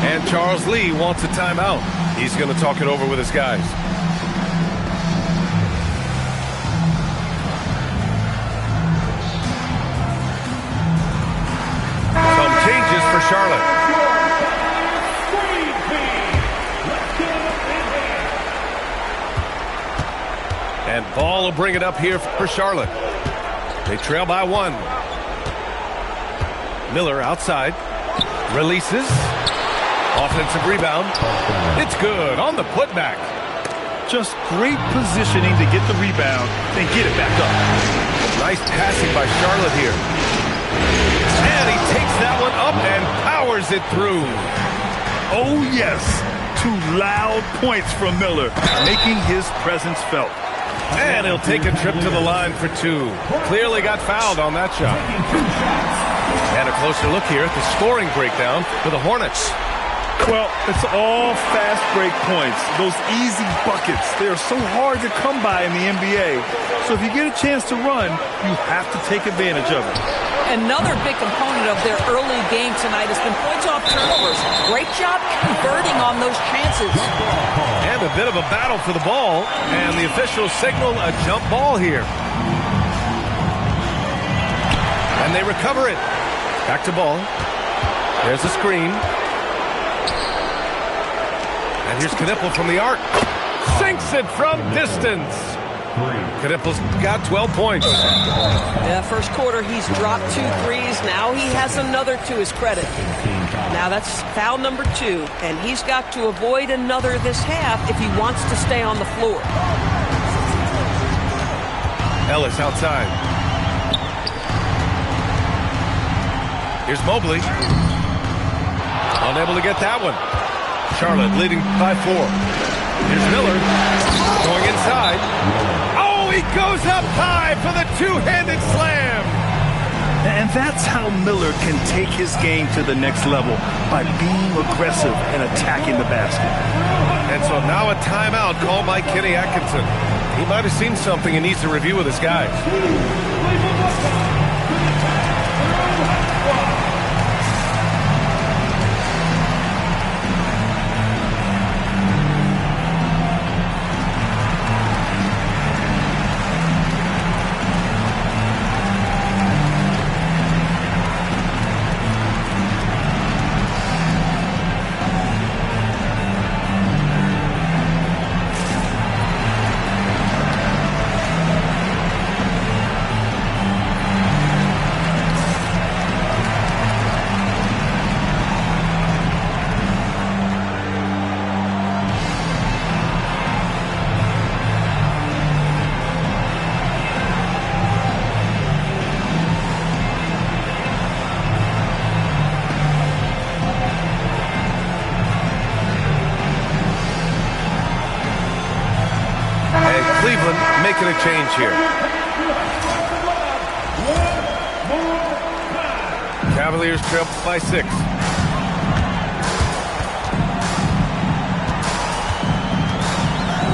[SPEAKER 1] And Charles Lee wants a timeout. He's going to talk it over with his guys. Some changes for Charlotte. And Ball will bring it up here for Charlotte. They trail by 1. Miller outside. Releases. Offensive rebound. It's good on the putback.
[SPEAKER 2] Just great positioning to get the rebound, then get it back up.
[SPEAKER 1] Nice passing by Charlotte here. And he takes that one up and powers it through.
[SPEAKER 2] Oh, yes. 2 loud points from Miller, making his presence felt.
[SPEAKER 1] And he'll take a trip to the line for 2. Clearly got fouled on that shot. And a closer look here at the scoring breakdown for the Hornets.
[SPEAKER 2] Well, it's all fast break points. Those easy buckets, they are so hard to come by in the NBA. So if you get a chance to run, you have to take advantage of it.
[SPEAKER 3] Another big component of their early game tonight has been points off turnovers. Great job converting on those chances.
[SPEAKER 1] And a bit of a battle for the ball, and the officials signal a jump ball here. And they recover it. Back to ball. There's a screen. And here's Knipple from the arc. Sinks it from distance. Knipple's got 12 points.
[SPEAKER 3] Yeah, first quarter, he's dropped 2 threes. Now he has another to his credit. Now that's foul number 2, and he's got to avoid another this half if he wants to stay on the floor.
[SPEAKER 1] Ellis outside. Here's Mobley. Unable to get that one. Charlotte leading by 4. Here's Miller going inside. Oh, he goes up high for the two-handed slam.
[SPEAKER 2] And that's how Miller can take his game to the next level, by being aggressive and attacking the basket.
[SPEAKER 1] And so now a timeout called by Kenny Atkinson. He might have seen something and needs to review with his guys. Cleveland making a change here. Cavaliers trail by 6.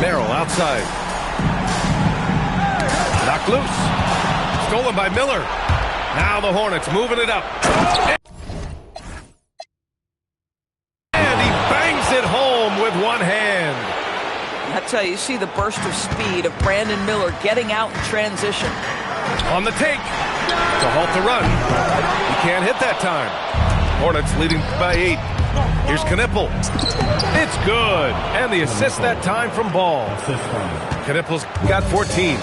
[SPEAKER 1] Merrill outside. Knocked loose. Stolen by Miller. Now the Hornets moving it up. And he bangs it home with one hand.
[SPEAKER 3] I tell you see the burst of speed of Brandon Miller getting out in transition.
[SPEAKER 1] On the take to halt the run. He can't hit that time. Hornets leading by 8. Here's Knipple. It's good. And the assist that time from Ball. Knipple's got 14.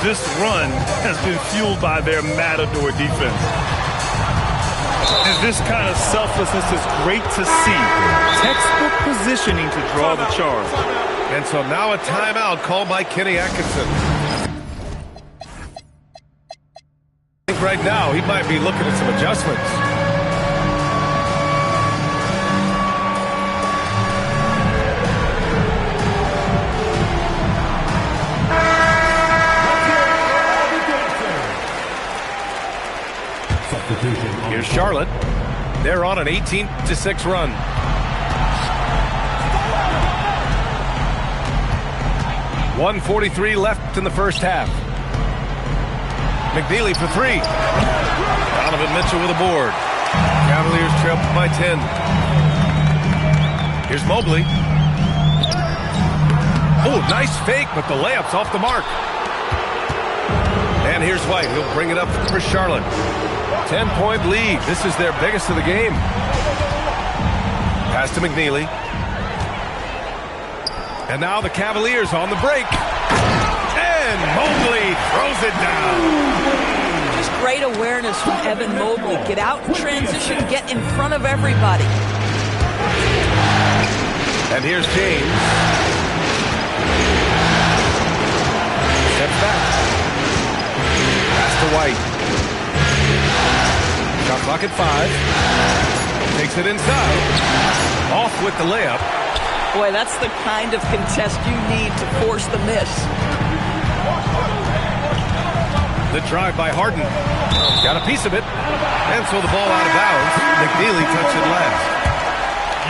[SPEAKER 2] This run has been fueled by their Matador defense. And this kind of selflessness is great to see. Textbook positioning to draw the charge.
[SPEAKER 1] And so now a timeout called by Kenny Atkinson. I think right now he might be looking at some adjustments. Here's Charlotte. They're on an 18-6 run. .143 left in the first half. McNeely for 3. Donovan Mitchell with a board. Cavaliers trail by 10. Here's Mobley. Oh, nice fake, but the layup's off the mark. And here's White. He'll bring it up for Charlotte. 10-point lead. This is their biggest of the game. Pass to McNeely. And now the Cavaliers on the break. And Mobley throws it down.
[SPEAKER 3] Just great awareness from Evan Mobley. Get out in transition, get in front of everybody.
[SPEAKER 1] And here's James. Steps back. Pass to White. Shot clock at 5. Takes it inside. Off with the layup.
[SPEAKER 3] Boy, that's the kind of contest you need to force the miss.
[SPEAKER 1] The drive by Harden. Got a piece of it. And so the ball out of bounds. McNeely touched it last.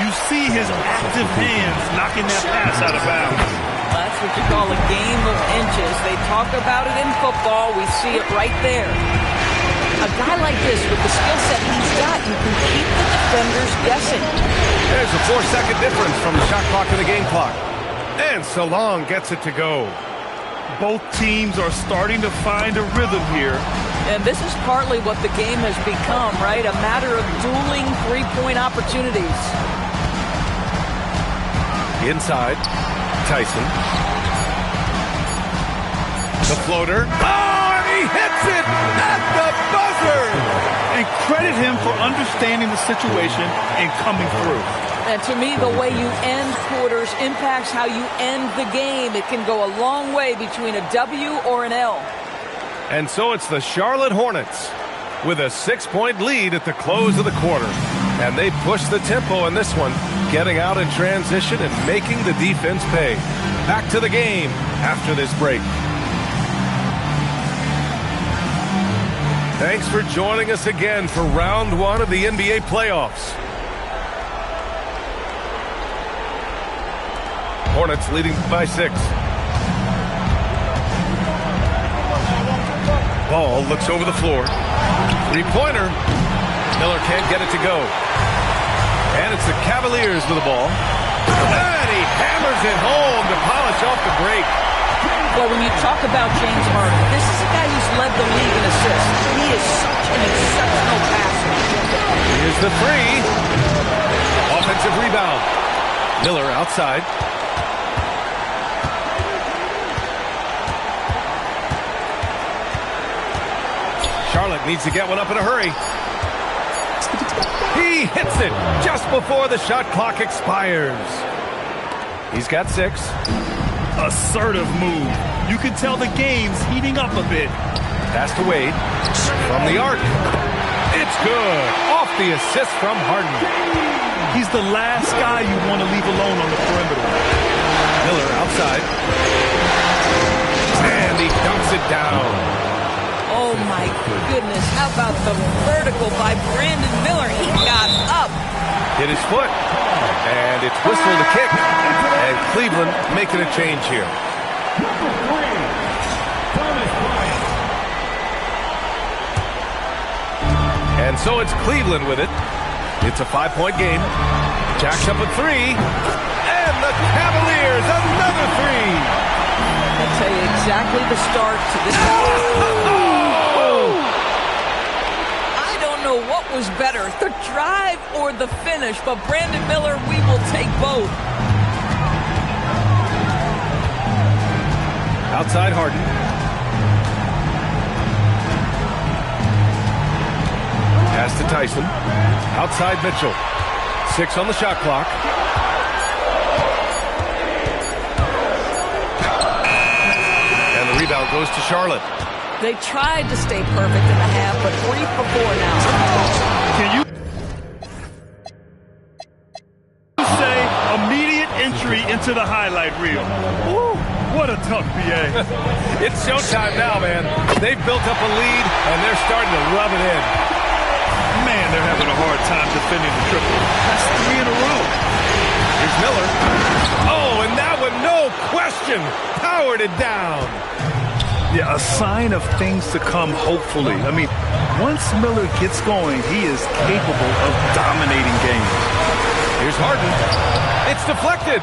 [SPEAKER 2] You see his active hands knocking that pass out of bounds.
[SPEAKER 3] That's what you call a game of inches. They talk about it in football. We see it right there. A guy like this, with the skill set he's got, you can keep the defenders guessing.
[SPEAKER 1] There's a 4-second difference from the shot clock to the game clock. And Solon gets it to go.
[SPEAKER 2] Both teams are starting to find a rhythm here.
[SPEAKER 3] And this is partly what the game has become, right? A matter of dueling three-point opportunities.
[SPEAKER 1] Inside, Tyson. The floater. Oh, and he hits it at the buzzer!
[SPEAKER 2] And credit him for understanding the situation and coming through.
[SPEAKER 3] And to me, the way you end quarters impacts how you end the game. It can go a long way between a W or an L.
[SPEAKER 1] And so it's the Charlotte Hornets with a 6-point lead at the close of the quarter. And they push the tempo in this one, getting out in transition and making the defense pay. Back to the game after this break. Thanks for joining us again for round one of the NBA playoffs. Hornets leading by 6. Ball looks over the floor. Three-pointer. Miller can't get it to go. And it's the Cavaliers with the ball. And he hammers it home to polish off the break.
[SPEAKER 3] Well, when you talk about James Harden, this is a guy who's led the league in assists. He is such an exceptional passer.
[SPEAKER 1] Here's the three. Offensive rebound. Miller outside. Charlotte needs to get one up in a hurry. He hits it just before the shot clock expires. He's got 6.
[SPEAKER 2] Assertive move. You can tell the game's heating up a bit.
[SPEAKER 1] Pass to Wade. From the arc. It's good. Off the assist from Harden.
[SPEAKER 2] He's the last guy you want to leave alone on the perimeter.
[SPEAKER 1] Miller outside. And he dumps it down.
[SPEAKER 3] Oh, my goodness. How about the vertical by Brandon Miller? He got up.
[SPEAKER 1] Hit his foot. And it's whistled to kick. And Cleveland making a change here. And so it's Cleveland with it. It's a 5-point game. Jacks up at 3. And the Cavaliers, another 3.
[SPEAKER 3] I'll tell you exactly the start to this. I don't know what was better, the drive or the finish, but Brandon Miller, we will take both.
[SPEAKER 1] Outside Harden. Pass to Tyson. Outside Mitchell. 6 on the shot clock. And the rebound goes to Charlotte.
[SPEAKER 3] They tried to stay perfect in the half, but 3 for 4 now.
[SPEAKER 2] Can you say immediate entry into the highlight reel? Woo, what a tough BA.
[SPEAKER 1] It's showtime now, man. They've built up a lead, and they're starting to rub it in.
[SPEAKER 2] Man, they're having a hard time defending the triple. That's 3 in a row.
[SPEAKER 1] Here's Miller. Oh, and that one, no question, powered it down.
[SPEAKER 2] Yeah, a sign of things to come, hopefully. I mean, once Miller gets going, he is capable of dominating games.
[SPEAKER 1] Here's Harden. It's deflected.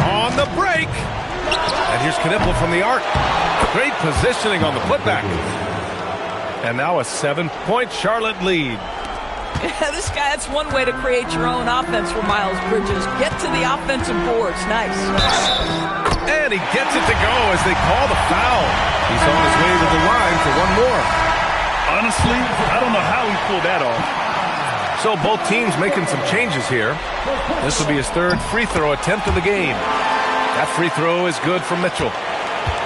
[SPEAKER 1] On the break. And here's Knipple from the arc. Great positioning on the putback. And now a 7-point Charlotte lead.
[SPEAKER 3] Yeah, this guy, that's one way to create your own offense for Miles Bridges. Get to the offensive boards. Nice.
[SPEAKER 1] And he gets it to go as they call the foul. He's on his way to the line for one more.
[SPEAKER 2] Honestly, I don't know how he pulled that off.
[SPEAKER 1] So both teams making some changes here. This will be his 3rd free throw attempt of the game. That free throw is good for Mitchell.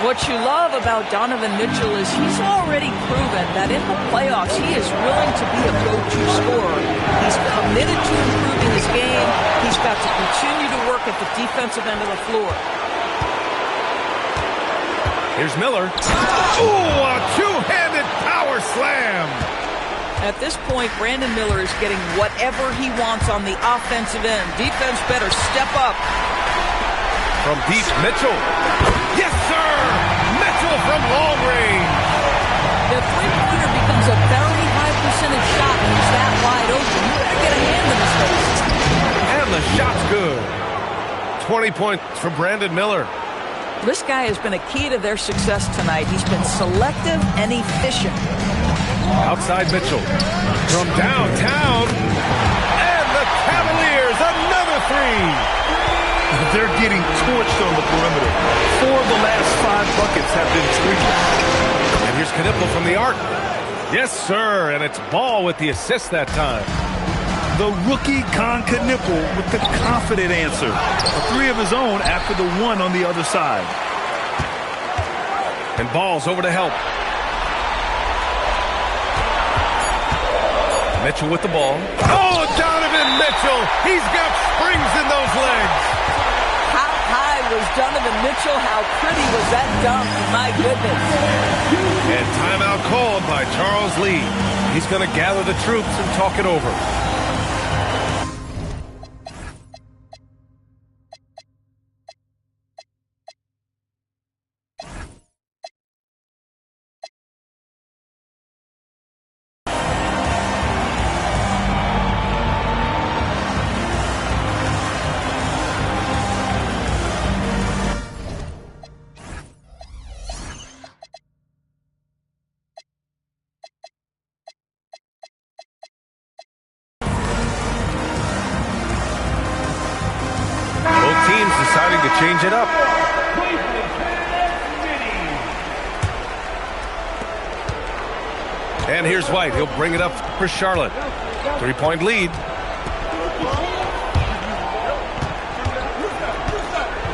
[SPEAKER 3] What you love about Donovan Mitchell is he's already proven that in the playoffs he is willing to be a go-to scorer. He's committed to improving his game. He's got to continue to work at the defensive end of the floor.
[SPEAKER 1] Here's Miller. Ooh, a two-handed power slam.
[SPEAKER 3] At this point, Brandon Miller is getting whatever he wants on the offensive end. Defense better step up.
[SPEAKER 1] From deep, Mitchell. Yes, sir! Mitchell from long range.
[SPEAKER 3] The three-pointer becomes a very high percentage shot when he's that wide open. You better get a hand in his face.
[SPEAKER 1] And the shot's good. 20 points for Brandon Miller.
[SPEAKER 3] This guy has been a key to their success tonight. He's been selective and efficient.
[SPEAKER 1] Outside Mitchell. From downtown. And the Cavaliers, another three.
[SPEAKER 2] They're getting torched on the perimeter. 4 of the last 5 buckets have been threes.
[SPEAKER 1] And here's Knipple from the arc. Yes, sir. And it's Ball with the assist that time.
[SPEAKER 2] The rookie Con Knipple with the confident answer. A 3 of his own after the 1 on the other side.
[SPEAKER 1] And Ball's over to help. Mitchell with the ball. Oh, Donovan Mitchell! He's got springs in those legs.
[SPEAKER 3] How high was Donovan Mitchell? How pretty was that dunk? My goodness.
[SPEAKER 1] And timeout called by Charles Lee. He's going to gather the troops and talk it over. Deciding to change it up. And here's White. He'll bring it up for Charlotte. 3-point lead.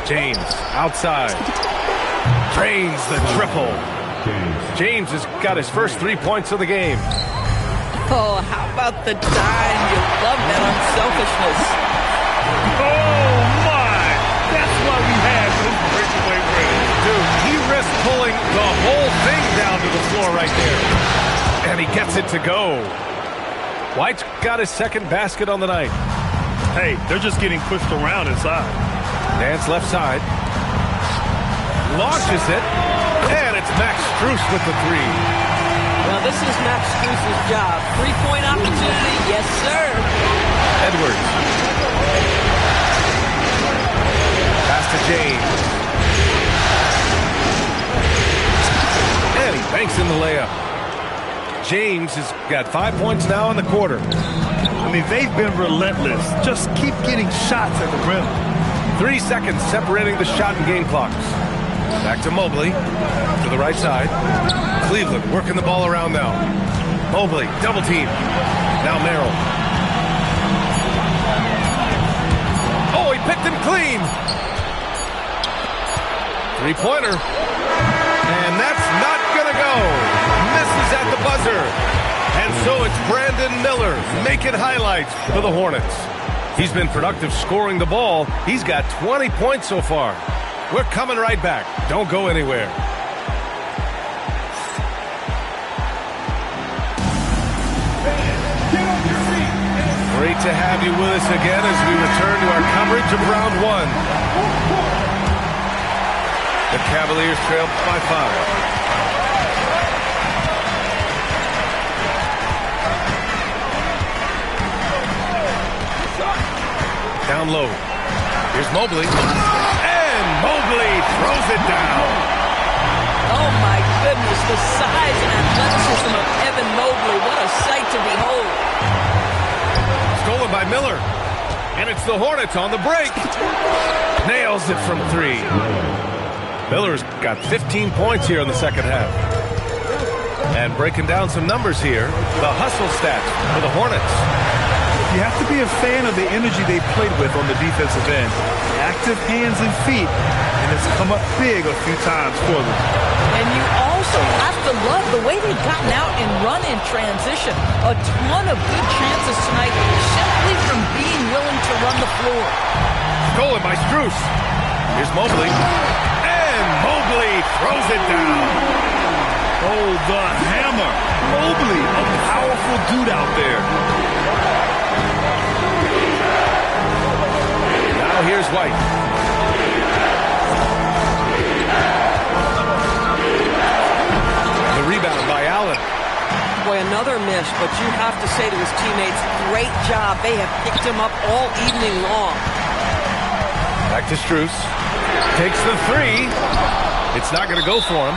[SPEAKER 1] James outside. Drains the triple. James has got his first 3 points of the game.
[SPEAKER 3] Oh, how about the dime? You love that unselfishness.
[SPEAKER 2] Oh, my! That's why we had this breakaway win.
[SPEAKER 1] Dude, he risked pulling the whole thing down to the floor right there. And he gets it to go. White's got his second basket on the night.
[SPEAKER 2] Hey, they're just getting pushed around inside.
[SPEAKER 1] Dance left side. Launches it. And it's Max Strus with the 3.
[SPEAKER 3] Well, this is Max Strus' job. 3-point opportunity. Yes, sir.
[SPEAKER 1] Edwards. Pass to James. And he banks in the layup. James has got 5 points now in the quarter.
[SPEAKER 2] I mean, they've been relentless. Just keep getting shots at the rim.
[SPEAKER 1] 3 seconds separating the shot and game clocks. Back to Mobley. To the right side. Cleveland working the ball around now. Mobley, double team. Now Merrill. Oh, he picked him clean. 3-pointer. And that's not going to go. Misses at the buzzer. And so it's Brandon Miller making highlights for the Hornets. He's been productive scoring the ball. He's got 20 points so far. We're coming right back. Don't go anywhere. Great to have you with us again as we return to our coverage of round 1. The Cavaliers trail by 5. Down low. Here's Mobley. And Mobley throws it down.
[SPEAKER 3] Oh, my goodness. The size and athleticism of Evan Mobley. What a sight to behold.
[SPEAKER 1] Stolen by Miller. And it's the Hornets on the break. Nails it from 3. Miller's got 15 points here in the second half. And breaking down some numbers here, the hustle stats for the Hornets.
[SPEAKER 2] You have to be a fan of the energy they played with on the defensive end. Active hands and feet, and it's come up big a few times for them.
[SPEAKER 3] And you also have to love the way they've gotten out and run in transition. A ton of good chances tonight simply from being willing to run the floor.
[SPEAKER 1] Stolen by Strus. Here's Mobley. And Mobley throws it down.
[SPEAKER 2] Oh, the hammer. Mobley, a powerful dude out there.
[SPEAKER 1] Now here's White. The rebound by Allen.
[SPEAKER 3] Boy, another miss, but you have to say to his teammates, great job. They have picked him up all evening long.
[SPEAKER 1] Back to Strus. Takes the three. It's not going to go for him.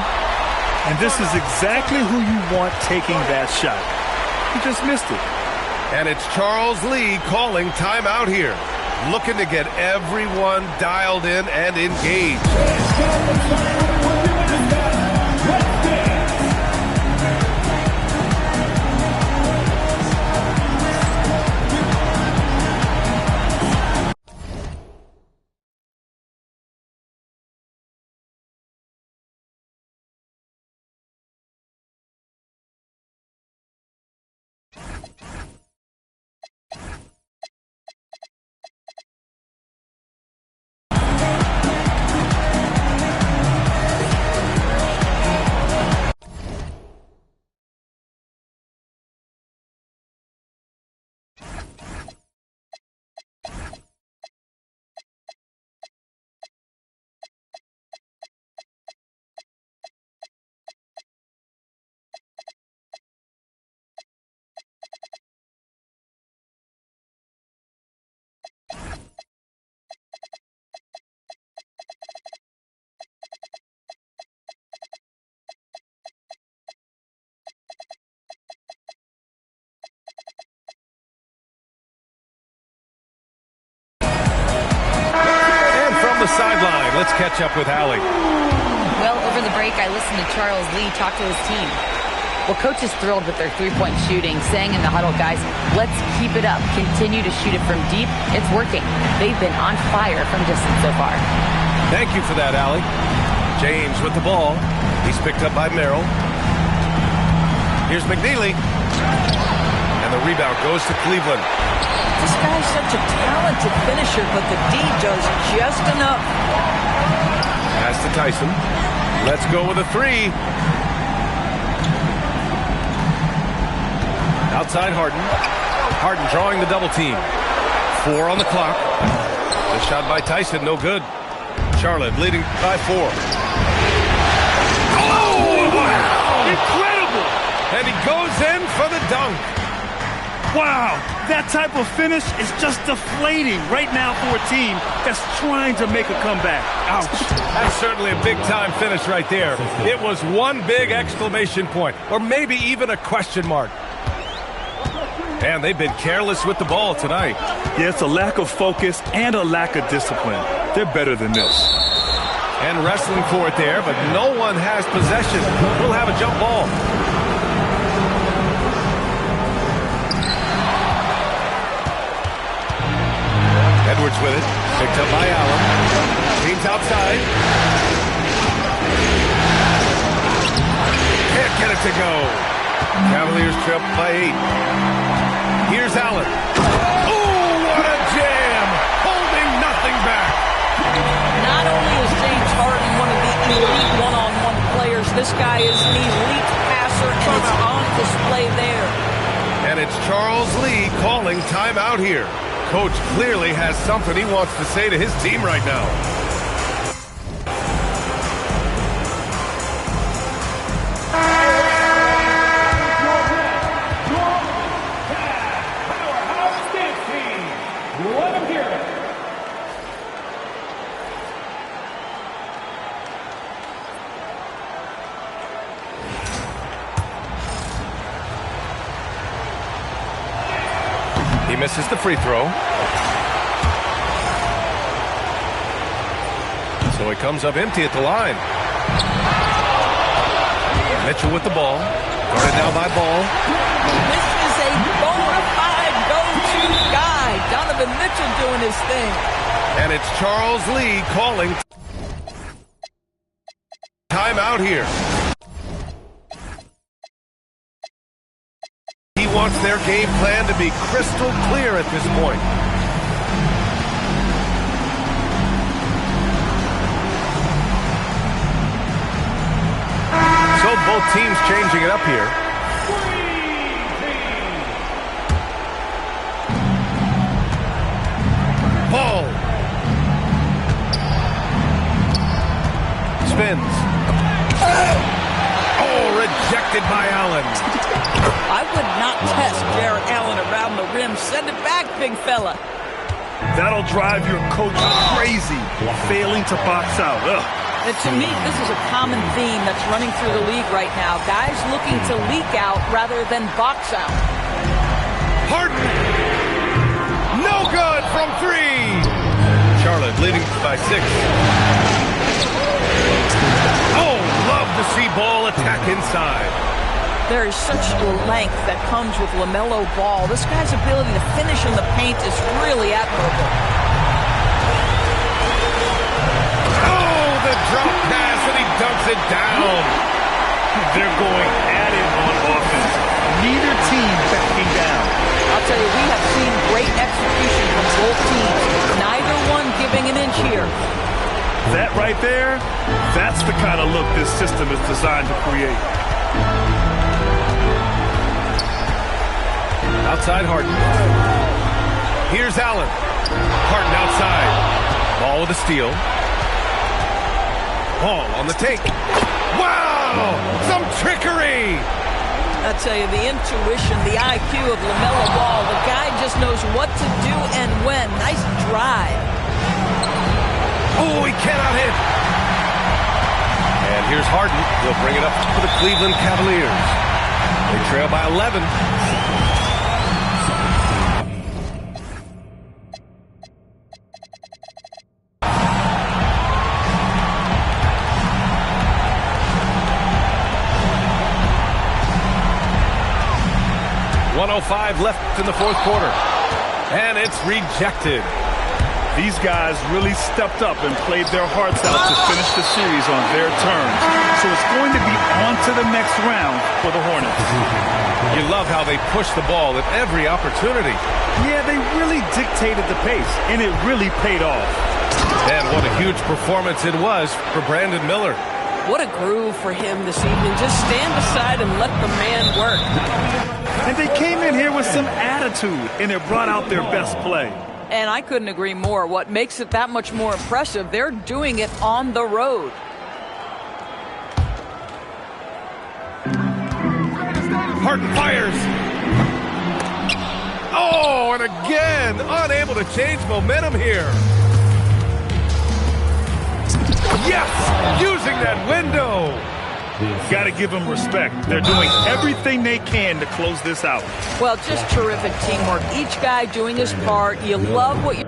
[SPEAKER 2] And this is exactly who you want taking that shot. He just missed it.
[SPEAKER 1] And it's Charles Lee calling timeout here. Looking to get everyone dialed in and engaged. The sideline. Let's catch up with Allie.
[SPEAKER 5] Well, over the break, I listened to Charles Lee talk to his team. Well, coach is thrilled with their three-point shooting, saying in the huddle, guys, let's keep it up. Continue to shoot it from deep. It's working. They've been on fire from distance so far.
[SPEAKER 1] Thank you for that, Allie. James with the ball. He's picked up by Merrill. Here's McNeely. And the rebound goes to Cleveland.
[SPEAKER 3] This guy's such a talented finisher, but the D does just enough.
[SPEAKER 1] Pass to Tyson. Let's go with a three. Outside Harden. Harden drawing the double team. 4 on the clock. The shot by Tyson, no good. Charlotte leading by 4.
[SPEAKER 2] Oh, wow! Incredible!
[SPEAKER 1] And he goes in for the dunk.
[SPEAKER 2] Wow, that type of finish is just deflating right now for a team that's trying to make a comeback. Ouch.
[SPEAKER 1] That's certainly a big-time finish right there. It was one big exclamation point, or maybe even a question mark. And they've been careless with the ball tonight.
[SPEAKER 2] Yeah, it's a lack of focus and a lack of discipline. They're better than this.
[SPEAKER 1] And wrestling for it there, but no one has possession. We'll have a jump ball. Edwards with it. Picked up by Allen. Team's outside. Can't get it to go. Cavaliers trip by 8. Here's Allen. Oh, what a jam! Holding nothing back.
[SPEAKER 3] Not only is James Harden one of the elite one-on-one players, this guy is an elite passer, and it's on display there.
[SPEAKER 1] And it's Charles Lee calling timeout here. Coach clearly has something he wants to say to his team right now. He misses the free throw. So he comes up empty at the line. Mitchell with the ball. Guarded now by Ball.
[SPEAKER 3] This is a bona fide go-to guy. Donovan Mitchell doing his thing.
[SPEAKER 1] And it's Charles Lee calling timeout here. He wants their game plan to be crystal clear at this point. So field. Both teams changing it up here. Ball. Spins. Oh, rejected by Allen.
[SPEAKER 3] I would not test Jared Allen around the rim. Send it back, big fella.
[SPEAKER 2] That'll drive your coach crazy, failing to box out. Ugh.
[SPEAKER 3] And to me, this is a common theme that's running through the league right now. Guys looking to leak out rather than box out.
[SPEAKER 1] Harden. No good from three. Charlotte leading by 6. Oh, love to see ball attack inside.
[SPEAKER 3] There is such length that comes with LaMelo Ball. This guy's ability to finish in the paint is really admirable.
[SPEAKER 1] Oh, the drop pass, and he dunks it down.
[SPEAKER 2] They're going at it on offense. Neither team backing down.
[SPEAKER 3] I'll tell you, we have seen great execution from both teams. Neither one giving an inch here.
[SPEAKER 2] That right there, that's the kind of look this system is designed to create.
[SPEAKER 1] Outside Harden. Here's Allen. Harden outside. Ball with a steal. Ball on the take. Wow! Some trickery!
[SPEAKER 3] I'll tell you, the intuition, the IQ of LaMelo Ball, the guy just knows what to do and when. Nice drive.
[SPEAKER 1] Oh, he cannot hit. And here's Harden. He'll bring it up for the Cleveland Cavaliers. They trail by 11. .105 left in the fourth quarter. And it's rejected.
[SPEAKER 2] These guys really stepped up and played their hearts out to finish the series on their terms. So it's going to be on to the next round for the Hornets.
[SPEAKER 1] You love how they push the ball at every opportunity.
[SPEAKER 2] Yeah, they really dictated the pace, and it really paid off.
[SPEAKER 1] And what a huge performance it was for Brandon Miller.
[SPEAKER 3] What a groove for him this evening. Just stand aside and let the man work.
[SPEAKER 2] And they came in here with some attitude, and it brought out their best play.
[SPEAKER 3] And I couldn't agree more. What makes it that much more impressive, they're doing it on the road.
[SPEAKER 1] Harden fires. Oh, and again, unable to change momentum here. Yes, using that window.
[SPEAKER 2] Got to give them respect. They're doing everything they can to close this out.
[SPEAKER 3] Well, just terrific teamwork. Each guy doing his part. You love what you...